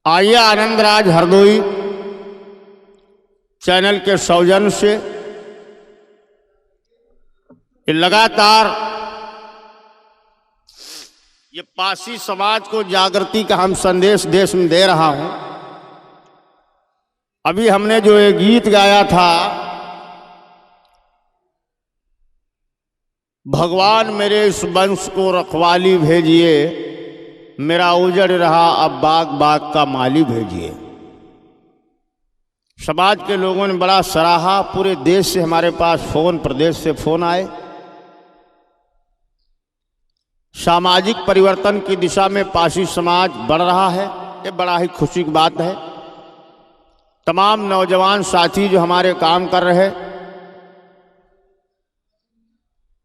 आइए आनंदराज हरदोई चैनल के सौजन्य से लगातार ये पासी समाज को जागृति का हम संदेश देश में दे रहा हूं। अभी हमने जो ये गीत गाया था, भगवान मेरे इस वंश को रखवाली भेजिए, मेरा उजड़ रहा अब बाग बाग का माली भेजिए। समाज के लोगों ने बड़ा सराहा। पूरे देश से हमारे पास फोन, प्रदेश से फोन आए। सामाजिक परिवर्तन की दिशा में पासी समाज बढ़ रहा है, ये बड़ा ही खुशी की बात है। तमाम नौजवान साथी जो हमारे काम कर रहे,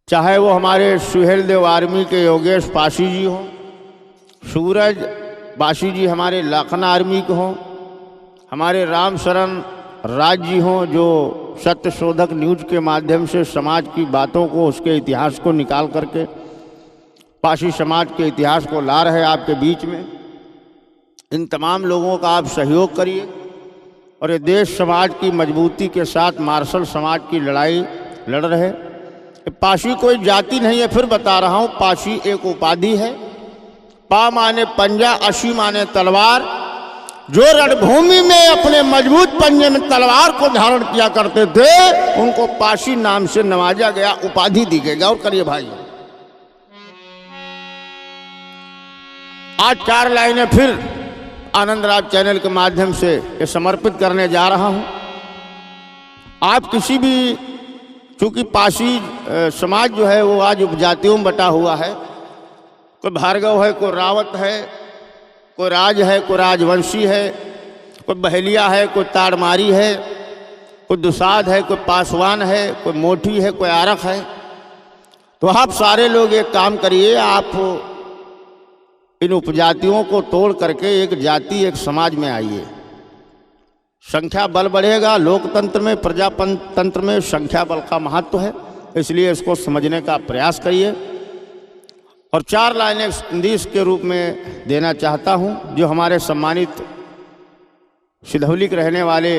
चाहे वो हमारे सुहेल देव आर्मी के योगेश पासी जी हों, सूरज बासी जी हमारे लाखन आर्मी के हों, हमारे राम शरण राज जी हों जो सत्य शोधक न्यूज के माध्यम से समाज की बातों को, उसके इतिहास को निकाल करके पासी समाज के इतिहास को ला रहे आपके बीच में। इन तमाम लोगों का आप सहयोग करिए और ये देश समाज की मजबूती के साथ मार्शल समाज की लड़ाई लड़ रहे। पासी कोई जाति नहीं है, फिर बता रहा हूँ, पासी एक उपाधि है। पा माने पंजा, अशी माने तलवार। जो रणभूमि में अपने मजबूत पंजे में तलवार को धारण किया करते थे, उनको पासी नाम से नवाजा गया, उपाधि दी गई। और करिए भाई, आज 4 लाइनें फिर आनंदराज चैनल के माध्यम से ये समर्पित करने जा रहा हूं। आप किसी भी, चूंकि पासी समाज जो है वो आज उपजातियों में बटा हुआ है। कोई भार्गव है, कोई रावत है, कोई राज है, कोई राजवंशी है, कोई बहेलिया है, कोई ताड़मारी है, कोई दुसाध है, कोई पासवान है, कोई मोठी है, कोई आरख है। तो आप सारे लोग एक काम करिए, आप इन उपजातियों को तोड़ करके एक जाति, एक समाज में आइए। संख्या बल बढ़ेगा। लोकतंत्र में, प्रजातंत्र में संख्या बल का महत्व है, इसलिए इसको समझने का प्रयास करिए। और 4 लाइनें संदेश के रूप में देना चाहता हूं, जो हमारे सम्मानित सिधौली के रहने वाले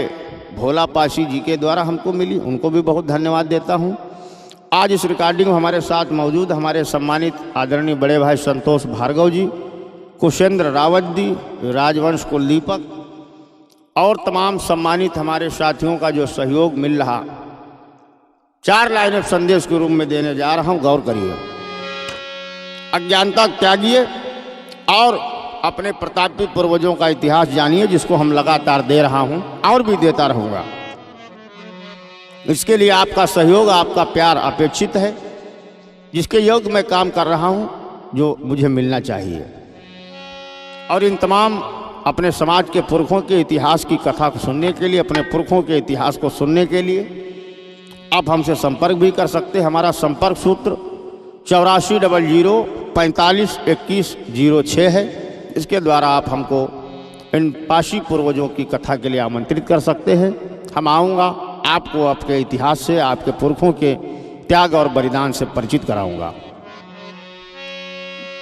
भोला पासी जी के द्वारा हमको मिली, उनको भी बहुत धन्यवाद देता हूं। आज इस रिकॉर्डिंग में हमारे साथ मौजूद हमारे सम्मानित आदरणीय बड़े भाई संतोष भार्गव जी, कुशेंद्र रावत जी, राजवंश कुलदीपक और तमाम सम्मानित हमारे साथियों का जो सहयोग मिल रहा। 4 लाइनें संदेश के रूप में देने जा रहा हूं, गौर करिए। अज्ञानता त्यागिए और अपने प्रतापी पूर्वजों का इतिहास जानिए, जिसको हम लगातार दे रहा हूं और भी देता रहूंगा। इसके लिए आपका सहयोग, आपका प्यार अपेक्षित है, जिसके योग मैं काम कर रहा हूं, जो मुझे मिलना चाहिए। और इन तमाम अपने समाज के पुरखों के इतिहास की कथा को सुनने के लिए, अपने पुरखों के इतिहास को सुनने के लिए आप हमसे संपर्क भी कर सकते हैं। हमारा संपर्क सूत्र 8400 45 21 06 है। इसके द्वारा आप हमको इन पासी पूर्वजों की कथा के लिए आमंत्रित कर सकते हैं। हम आऊँगा, आपको आपके इतिहास से, आपके पुरखों के त्याग और बलिदान से परिचित कराऊंगा।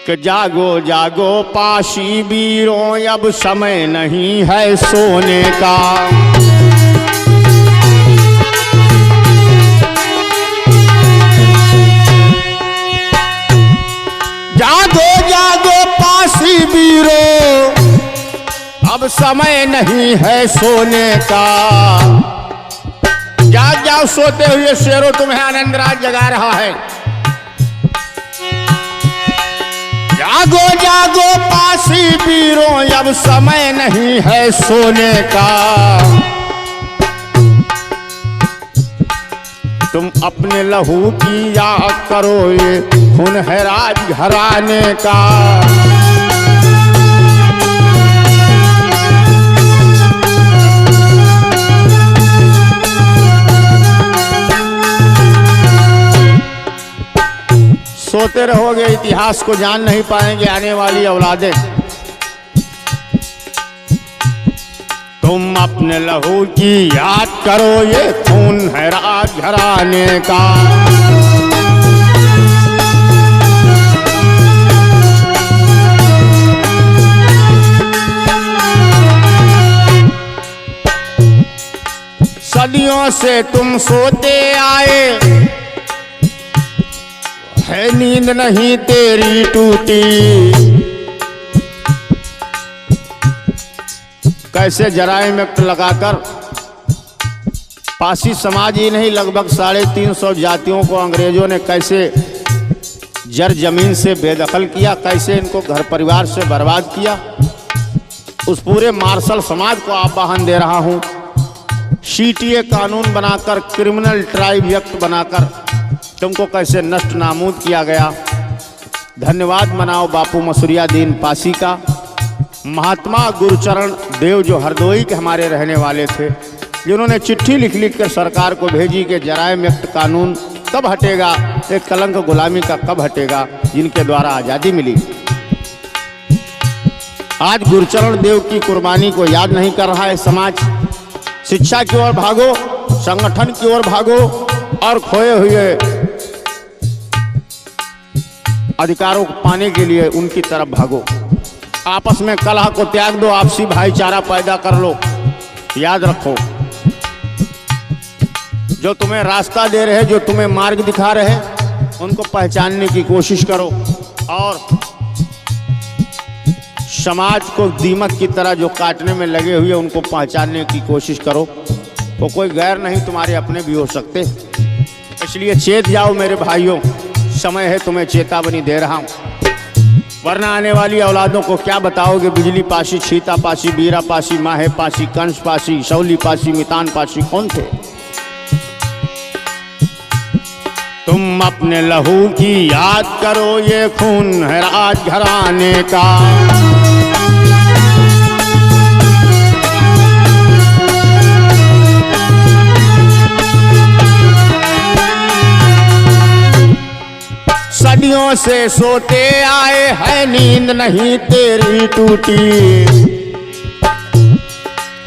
कि जागो जागो पासी वीरों, अब समय नहीं है सोने का। जागो जागो पासी वीरों, अब समय नहीं है सोने का। जाग जाओ सोते हुए शेरों, तुम्हें आनंदराज जगा रहा है। जागो जागो पासी वीरों, अब समय नहीं है सोने का। तुम अपने लहू की याद करो, ये खून है राज घराने का। सोते रहोगे, इतिहास को जान नहीं पाएंगे आने वाली औलादें। तुम अपने लहू की याद करो, ये खून है राज घराने का। सदियों से तुम सोते आए, है नींद नहीं तेरी टूटी। कैसे जराइम एक्ट लगाकर पासी समाज ही नहीं लगभग 350 जातियों को अंग्रेजों ने कैसे जर जमीन से बेदखल किया, कैसे इनको घर परिवार से बर्बाद किया, उस पूरे मार्शल समाज को आह्वान दे रहा हूं। सीटीए कानून बनाकर, क्रिमिनल ट्राइब एक्ट बनाकर तुमको कैसे नष्ट नाबूद किया गया। धन्यवाद मनाओ बापू मसूरिया दीन पासी का। महात्मा गुरुचरण देव जो हरदोई के हमारे रहने वाले थे, जिन्होंने चिट्ठी लिख लिख कर सरकार को भेजी कि जराइम एक्ट कानून कब हटेगा, एक कलंक गुलामी का कब हटेगा, जिनके द्वारा आज़ादी मिली। आज गुरुचरण देव की कुर्बानी को याद नहीं कर रहा है समाज। शिक्षा की ओर भागो, संगठन की ओर भागो और खोए हुए अधिकारों को पाने के लिए उनकी तरफ भागो। आपस में कलह को त्याग दो, आपसी भाईचारा पैदा कर लो। याद रखो, जो तुम्हें रास्ता दे रहे, जो तुम्हें मार्ग दिखा रहे, उनको पहचानने की कोशिश करो और समाज को दीमक की तरह जो काटने में लगे हुए उनको पहचानने की कोशिश करो। वो कोई गैर नहीं, तुम्हारे अपने भी हो सकते। इसलिए चेत जाओ मेरे भाइयों, समय है, तुम्हें चेतावनी दे रहा हूं। वरना आने वाली औलादों को क्या बताओगे। बिजली पासी, छीता पासी, बीरा पासी, माहे पासी, कंस पासी, शौली पासी, मितान पासी कौन थे? तुम अपने लहू की याद करो, ये खून है राज घराने का। सदियों से सोते आए, है नींद नहीं तेरी टूटी।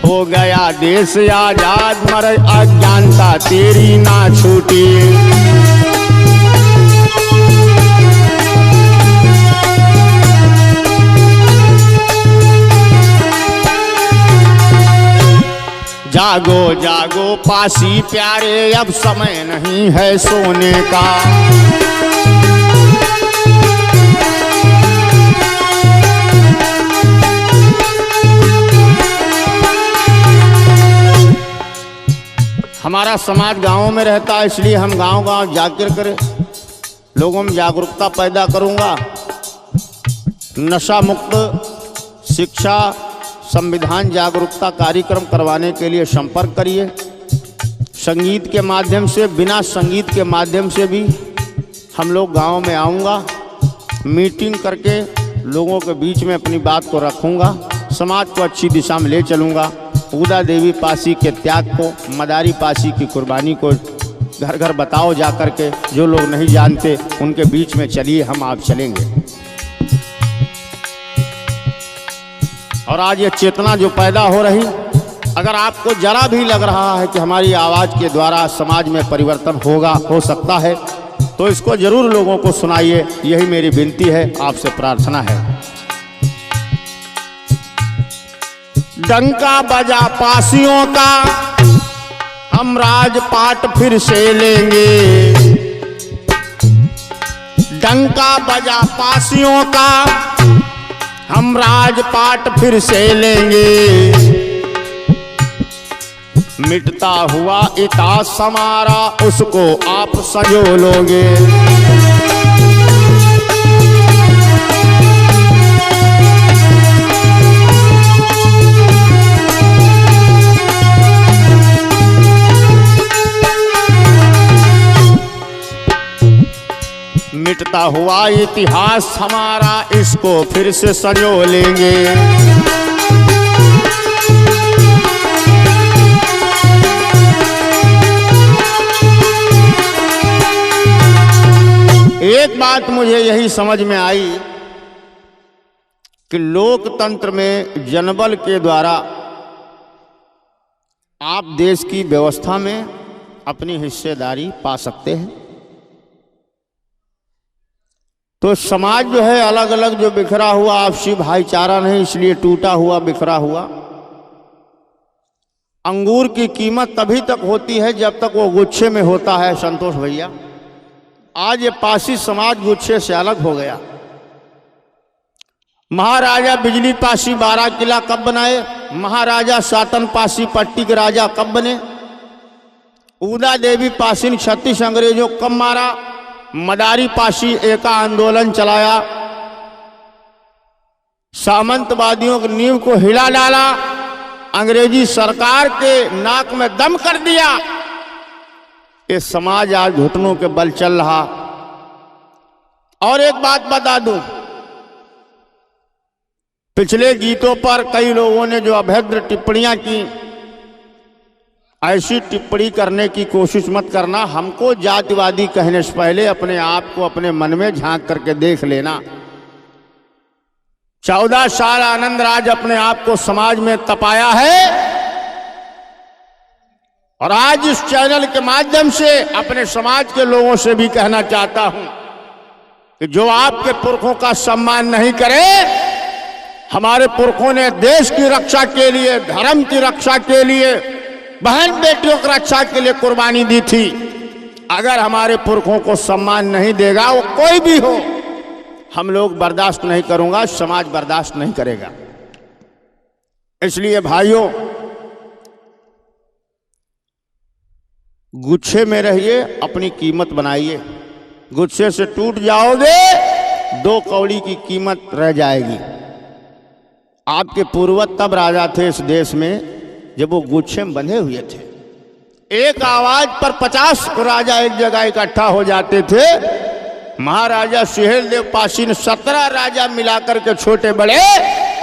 हो गया देश आजाद, मर अज्ञानता तेरी ना छूटी। जागो जागो पासी प्यारे, अब समय नहीं है सोने का। हमारा समाज गांवों में रहता है, इसलिए हम गांव गांव जाकर करें, लोगों में जागरूकता पैदा करूंगा। नशा मुक्त शिक्षा संविधान जागरूकता कार्यक्रम करवाने के लिए संपर्क करिए। संगीत के माध्यम से, बिना संगीत के माध्यम से भी हम लोग गांव में आऊँगा, मीटिंग करके लोगों के बीच में अपनी बात को रखूँगा, समाज को अच्छी दिशा में ले चलूँगा। पूदा देवी पासी के त्याग को, मदारी पासी की कुर्बानी को घर घर बताओ जा कर के। जो लोग नहीं जानते उनके बीच में चलिए, हम आप चलेंगे। और आज ये चेतना जो पैदा हो रही, अगर आपको जरा भी लग रहा है कि हमारी आवाज़ के द्वारा समाज में परिवर्तन होगा, हो सकता है, तो इसको जरूर लोगों को सुनाइए। यही मेरी विनती है, आपसे प्रार्थना है। डंका बजा पासियों का, हम राजपाट फिर से लेंगे। डंका बजा पासियों का, हम राजपाट फिर से लेंगे। मिटता हुआ इतिहास हमारा, उसको आप संजोलोगे। मिटता हुआ इतिहास हमारा, इसको फिर से संजो लेंगे। एक बात मुझे यही समझ में आई कि लोकतंत्र में जनबल के द्वारा आप देश की व्यवस्था में अपनी हिस्सेदारी पा सकते हैं। तो समाज जो है अलग अलग जो बिखरा हुआ, आपसी भाईचारा नहीं, इसलिए टूटा हुआ बिखरा हुआ, अंगूर की कीमत तभी तक होती है जब तक वो गुच्छे में होता है संतोष भैया। आज ये पासी समाज गुच्छे से अलग हो गया। महाराजा बिजली पासी 12 किला कब बनाए? महाराजा सातन पासी पट्टी के राजा कब बने? उदा देवी पासी ने 36 अंग्रेजों कब मारा? मदारी पासी एका आंदोलन चलाया, सामंतवादियों की नींव को हिला डाला, अंग्रेजी सरकार के नाक में दम कर दिया। ये समाज आज घुटनों के बल चल रहा। और एक बात बता दूं, पिछले गीतों पर कई लोगों ने जो अभद्र टिप्पणियां की, ऐसी टिप्पणी करने की कोशिश मत करना। हमको जातिवादी कहने से पहले अपने आप को अपने मन में झांक करके देख लेना। 14 साल आनंद राज अपने आप को समाज में तपाया है और आज इस चैनल के माध्यम से अपने समाज के लोगों से भी कहना चाहता हूं कि जो आपके पुरखों का सम्मान नहीं करे, हमारे पुरखों ने देश की रक्षा के लिए, धर्म की रक्षा के लिए, बहन बेटियों की रक्षा के लिए कुर्बानी दी थी। अगर हमारे पुरखों को सम्मान नहीं देगा, वो कोई भी हो, हम लोग बर्दाश्त नहीं करूंगा, समाज बर्दाश्त नहीं करेगा। इसलिए भाइयों, गुच्छे में रहिए, अपनी कीमत बनाइए। गुच्छे से टूट जाओगे, 2 कौड़ी की कीमत रह जाएगी। आपके पूर्वज तब राजा थे इस देश में जब वो गुच्छे में बंधे हुए थे। एक आवाज पर 50 राजा एक जगह इकट्ठा हो जाते थे। महाराजा सुहेल देव पासी ने 17 राजा मिलाकर के छोटे बड़े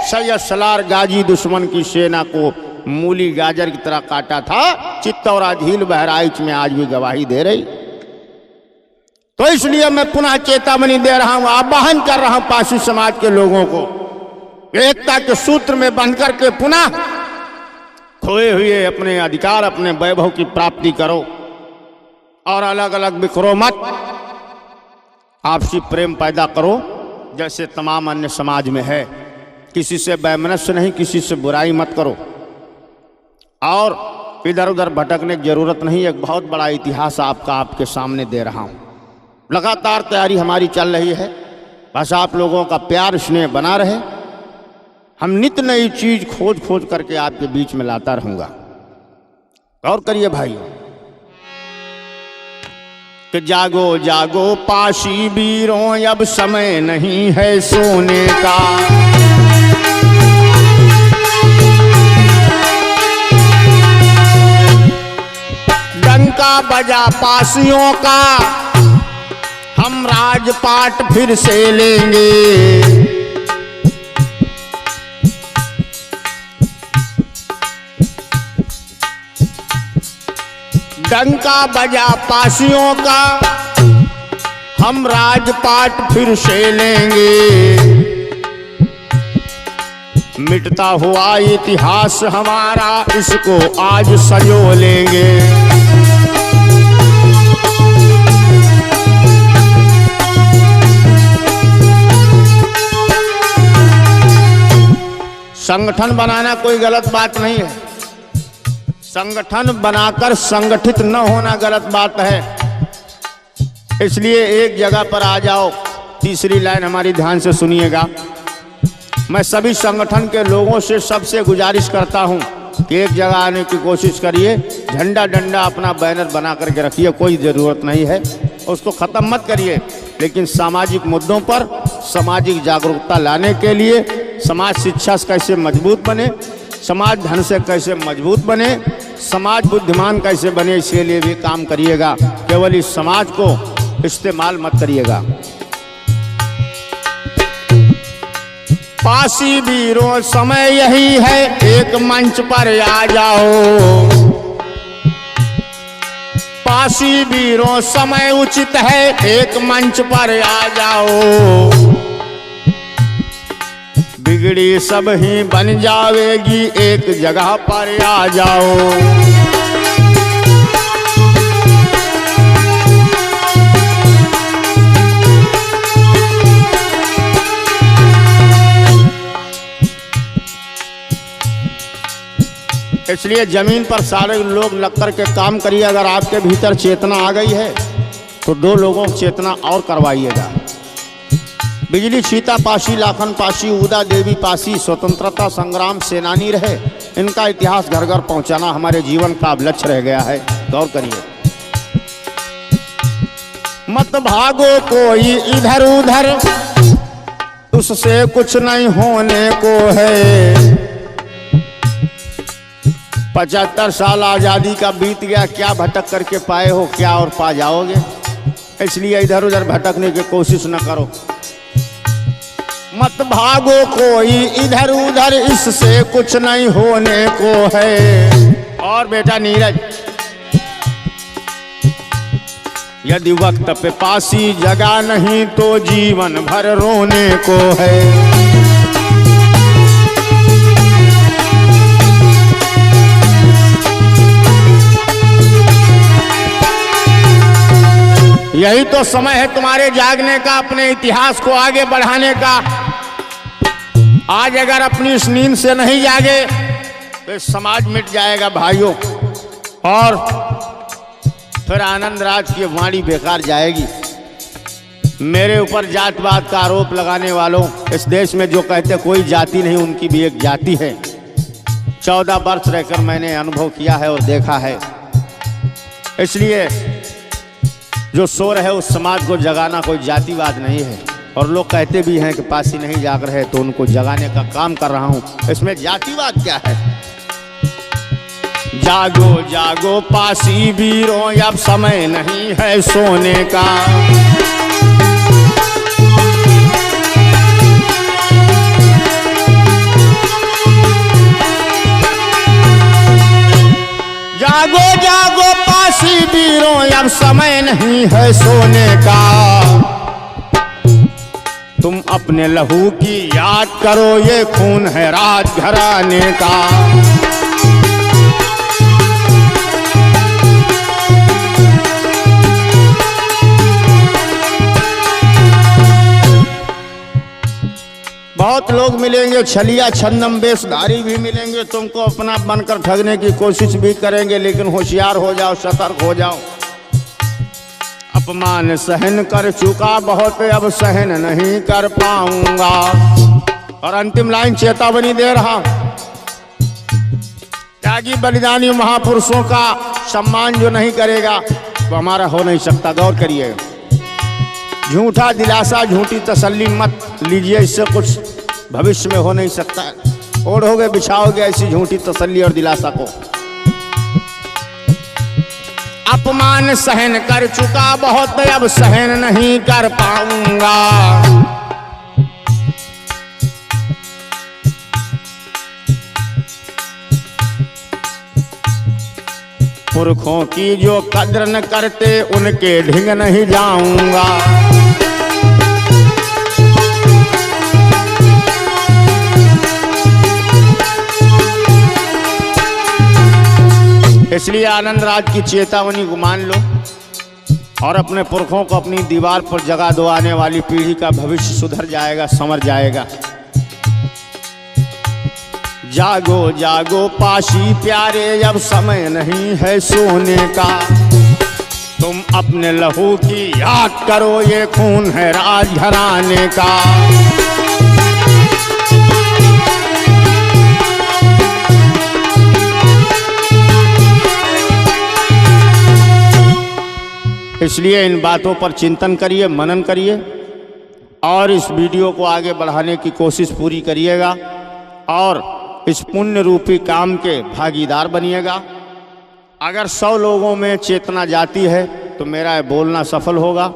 सैयद सलार गाजी दुश्मन की सेना को मूली गाजर की तरह काटा था। चित्तौरा झील बहराइच में आज भी गवाही दे रही। तो इसलिए मैं पुनः चेतावनी दे रहा हूं, आह्वान कर रहा हूं पासी समाज के लोगों को, एकता के सूत्र में बंध करके पुनः खोए हुए अपने अधिकार, अपने वैभव की प्राप्ति करो और अलग अलग बिखरो मत। आपसी प्रेम पैदा करो जैसे तमाम अन्य समाज में है। किसी से वैमनस्य नहीं, किसी से बुराई मत करो और इधर उधर भटकने की जरूरत नहीं। एक बहुत बड़ा इतिहास आपके सामने दे रहा हूं। लगातार तैयारी हमारी चल रही है, बस आप लोगों का प्यार स्नेह बना रहे। हम नित्य नई चीज खोज खोज करके आपके बीच में लाता रहूंगा। गौर करिए भाइयों कि जागो जागो पासी वीरों, अब समय नहीं है सोने का। डंका बजा पासियों का, हम राजपाट फिर से लेंगे। डंका बजा पासियों का, हम राजपाट फिर से लेंगे। मिटता हुआ इतिहास हमारा, इसको आज संजो लेंगे। संगठन बनाना कोई गलत बात नहीं है। संगठन बनाकर संगठित न होना गलत बात है। इसलिए एक जगह पर आ जाओ। तीसरी लाइन हमारी ध्यान से सुनिएगा। मैं सभी संगठन के लोगों से सबसे गुजारिश करता हूं कि एक जगह आने की कोशिश करिए। झंडा डंडा अपना बैनर बना करके रखिए, कोई ज़रूरत नहीं है, उसको ख़त्म मत करिए। लेकिन सामाजिक मुद्दों पर सामाजिक जागरूकता लाने के लिए, समाज शिक्षा से कैसे मजबूत बने, समाज धन से कैसे मजबूत बने, समाज बुद्धिमान कैसे बने, इसके लिए भी काम करिएगा। केवल इस समाज को इस्तेमाल मत करिएगा। पासी वीरों समय यही है, एक मंच पर आ जाओ। पासी वीरों समय उचित है, एक मंच पर आ जाओ। बिगड़ी सब ही बन जावेगी, एक जगह पर आ जाओ। इसलिए जमीन पर सारे लोग लग कर के काम करिए। अगर आपके भीतर चेतना आ गई है तो 2 लोगों को चेतना और करवाइएगा। बिजली सीता पासी, लाखन पासी, उदा देवी पासी स्वतंत्रता संग्राम सेनानी रहे। इनका इतिहास घर घर पहुंचाना हमारे जीवन का अब लक्ष्य रह गया है। गौर करिए। मत भागो कोई इधर उधर, उससे कुछ नहीं होने को है। 75 साल आजादी का बीत गया, क्या भटक करके पाए हो, क्या और पा जाओगे। इसलिए इधर उधर भटकने की कोशिश न करो। मत भागो कोई इधर उधर, इससे कुछ नहीं होने को है। और बेटा नीरज, यदि वक्त पे पासी जगह नहीं तो जीवन भर रोने को है। यही तो समय है तुम्हारे जागने का, अपने इतिहास को आगे बढ़ाने का। आज अगर अपनी इस नींद से नहीं जागे तो समाज मिट जाएगा भाइयों, और फिर आनंद राज की वाणी बेकार जाएगी। मेरे ऊपर जातवाद का आरोप लगाने वालों, इस देश में जो कहते कोई जाति नहीं, उनकी भी एक जाति है। 14 वर्ष रहकर मैंने अनुभव किया है और देखा है। इसलिए जो सो रहे उस समाज को जगाना कोई जातिवाद नहीं है। और लोग कहते भी हैं कि पासी नहीं जाग रहे, तो उनको जगाने का काम कर रहा हूं। इसमें जातिवाद क्या है। जागो जागो पासी वीरों, अब समय नहीं है सोने का। जागो जागो पासी वीरों, अब समय नहीं है सोने का। तुम अपने लहू की याद करो, ये खून है राजघराने का। बहुत लोग मिलेंगे, छलिया छन्नम बेशधारी भी मिलेंगे, तुमको अपना बनकर ठगने की कोशिश भी करेंगे। लेकिन होशियार हो जाओ, सतर्क हो जाओ। अपमान सहन कर चुका बहुत, अब सहन नहीं कर पाऊंगा। और अंतिम लाइन चेतावनी दे रहा, त्यागी बलिदानी महापुरुषों का सम्मान जो नहीं करेगा तो हमारा हो नहीं सकता। गौर करिएगा। झूठा दिलासा, झूठी तसल्ली मत लीजिए, इससे कुछ भविष्य में हो नहीं सकता। ओढ़ोगे बिछाओगे ऐसी झूठी तसल्ली और दिलासा को। अपमान सहन कर चुका बहुत, अब सहन नहीं कर पाऊंगा। पुरखों की जो कद्र न करते, उनके ढिंग नहीं जाऊंगा। इसलिए आनंद राज की चेतावनी को मान लो और अपने पुरखों को अपनी दीवार पर जगा दो। आने वाली पीढ़ी का भविष्य सुधर जाएगा, संवर जाएगा। जागो जागो पासी प्यारे, अब समय नहीं है सोने का। तुम अपने लहू की याद करो, ये खून है राजघराने का। इसलिए इन बातों पर चिंतन करिए, मनन करिए और इस वीडियो को आगे बढ़ाने की कोशिश पूरी करिएगा और इस पुण्य रूपी काम के भागीदार बनिएगा। अगर 100 लोगों में चेतना जाती है तो मेरा ये बोलना सफल होगा।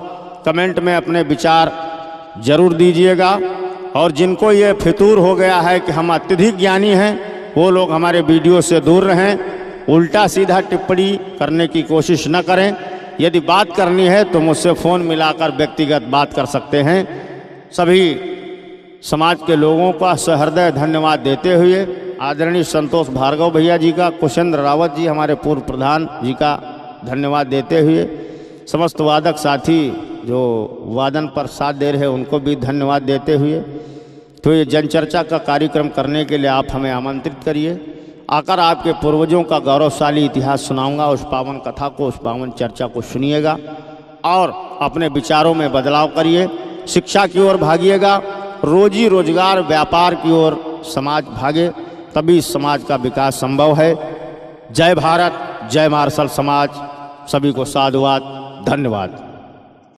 कमेंट में अपने विचार जरूर दीजिएगा। और जिनको ये फितूर हो गया है कि हम अत्यधिक ज्ञानी हैं, वो लोग हमारे वीडियो से दूर रहें। उल्टा सीधा टिप्पणी करने की कोशिश न करें। यदि बात करनी है तो मुझसे फ़ोन मिलाकर व्यक्तिगत बात कर सकते हैं। सभी समाज के लोगों का सहृदय धन्यवाद देते हुए आदरणीय संतोष भार्गव भैया जी का, कुशेंद्र रावत जी हमारे पूर्व प्रधान जी का धन्यवाद देते हुए समस्त वादक साथी जो वादन पर साथ दे रहे हैं उनको भी धन्यवाद देते हुए, तो ये जनचर्चा का कार्यक्रम करने के लिए आप हमें आमंत्रित करिए आकर आपके पूर्वजों का गौरवशाली इतिहास सुनाऊंगा। उस पावन कथा को, उस पावन चर्चा को सुनिएगा और अपने विचारों में बदलाव करिए। शिक्षा की ओर भागिएगा, रोजी रोजगार व्यापार की ओर समाज भागे, तभी समाज का विकास संभव है। जय भारत, जय मार्शल समाज। सभी को साधुवाद, धन्यवाद।